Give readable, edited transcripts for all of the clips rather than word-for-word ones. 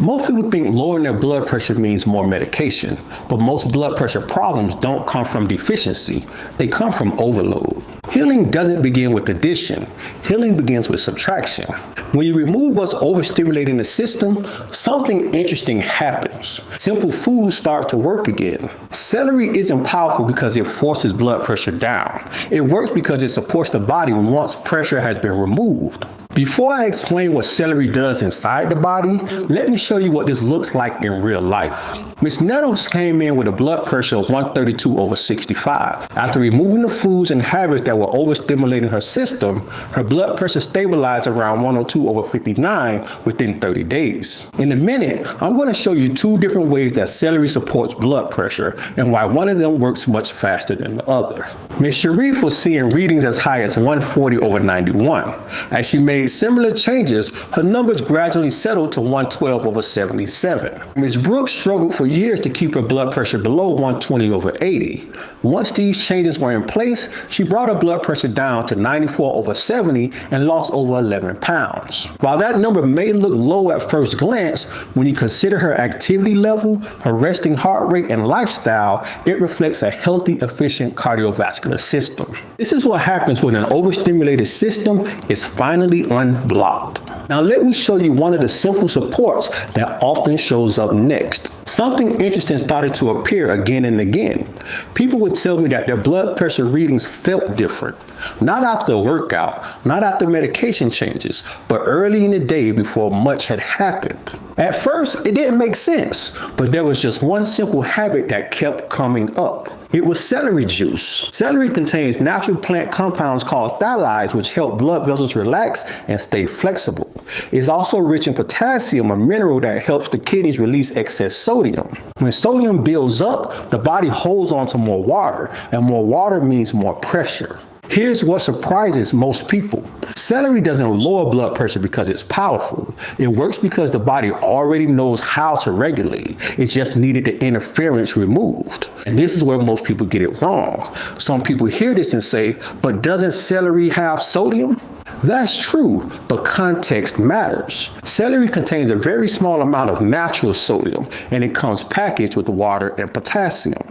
Most people think lowering their blood pressure means more medication, but most blood pressure problems don't come from deficiency, they come from overload. Healing doesn't begin with addition, healing begins with subtraction. When you remove what's overstimulating the system, something interesting happens. Simple foods start to work again. Celery isn't powerful because it forces blood pressure down. It works because it supports the body once pressure has been removed. Before I explain what celery does inside the body, let me show you what this looks like in real life. Miss Nettles came in with a blood pressure of 132/65. After removing the foods and habits that were overstimulating her system, her blood pressure stabilized around 102/59 within 30 days. In a minute, I'm going to show you two different ways that celery supports blood pressure and why one of them works much faster than the other. Miss Sharif was seeing readings as high as 140/91. As she made similar changes, her numbers gradually settled to 112/77. Ms. Brooks struggled for years to keep her blood pressure below 120/80. Once these changes were in place, she brought her blood pressure down to 94/70 and lost over 11 pounds. While that number may look low at first glance, when you consider her activity level, her resting heart rate, and lifestyle, it reflects a healthy, efficient cardiovascular system. This is what happens when an overstimulated system is finally unblocked. Now let me show you one of the simple supports that often shows up next. Something interesting started to appear again and again. People would tell me that their blood pressure readings felt different. Not after a workout, not after medication changes, but early in the day before much had happened. At first, it didn't make sense, but there was just one simple habit that kept coming up. It was celery juice. Celery contains natural plant compounds called phthalates, which help blood vessels relax and stay flexible. It's also rich in potassium, a mineral that helps the kidneys release excess sodium. When sodium builds up, the body holds on to more water, and more water means more pressure. Here's what surprises most people. Celery doesn't lower blood pressure because it's powerful. It works because the body already knows how to regulate. It just needed the interference removed. And this is where most people get it wrong. Some people hear this and say, but doesn't celery have sodium? That's true, but context matters. Celery contains a very small amount of natural sodium, and it comes packaged with water and potassium.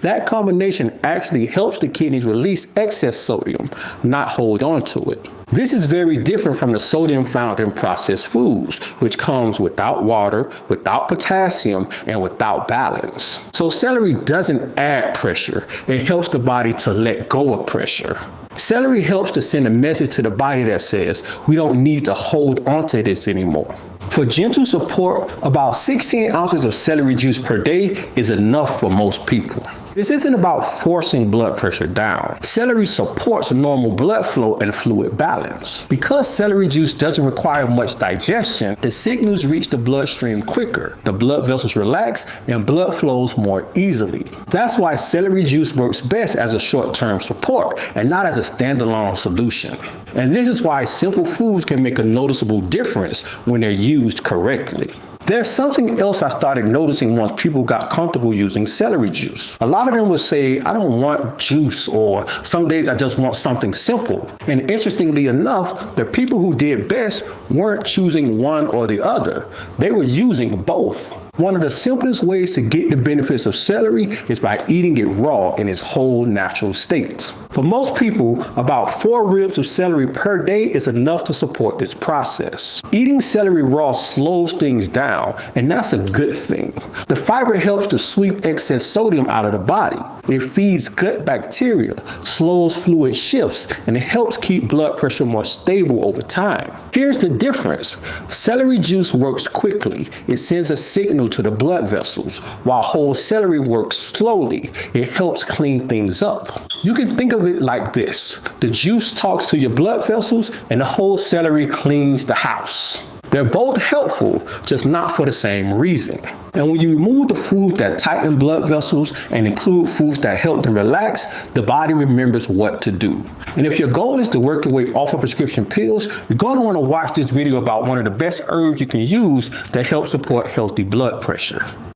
That combination actually helps the kidneys release excess sodium, not hold on to it. This is very different from the sodium found in processed foods, which comes without water, without potassium, and without balance. So celery doesn't add pressure, it helps the body to let go of pressure. Celery helps to send a message to the body that says, we don't need to hold on to this anymore. For gentle support, about 16 ounces of celery juice per day is enough for most people. This isn't about forcing blood pressure down. Celery supports normal blood flow and fluid balance. Because celery juice doesn't require much digestion, the signals reach the bloodstream quicker. The blood vessels relax and blood flows more easily. That's why celery juice works best as a short-term support and not as a standalone solution. And this is why simple foods can make a noticeable difference when they're used correctly. There's something else I started noticing once people got comfortable using celery juice. A lot of them would say, I don't want juice, or some days I just want something simple. And interestingly enough, the people who did best weren't choosing one or the other. They were using both. One of the simplest ways to get the benefits of celery is by eating it raw in its whole natural state. For most people, about 4 ribs of celery per day is enough to support this process. Eating celery raw slows things down, and that's a good thing. The fiber helps to sweep excess sodium out of the body. It feeds gut bacteria, slows fluid shifts, and it helps keep blood pressure more stable over time. Here's the difference. Celery juice works quickly. It sends a signal to the blood vessels, while whole celery works slowly. It helps clean things up. You can think of it like this. The juice talks to your blood vessels, and the whole celery cleans the house. They're both helpful, just not for the same reason. And when you remove the foods that tighten blood vessels and include foods that help them relax, the body remembers what to do. And if your goal is to work your way off of prescription pills, you're going to want to watch this video about one of the best herbs you can use to help support healthy blood pressure.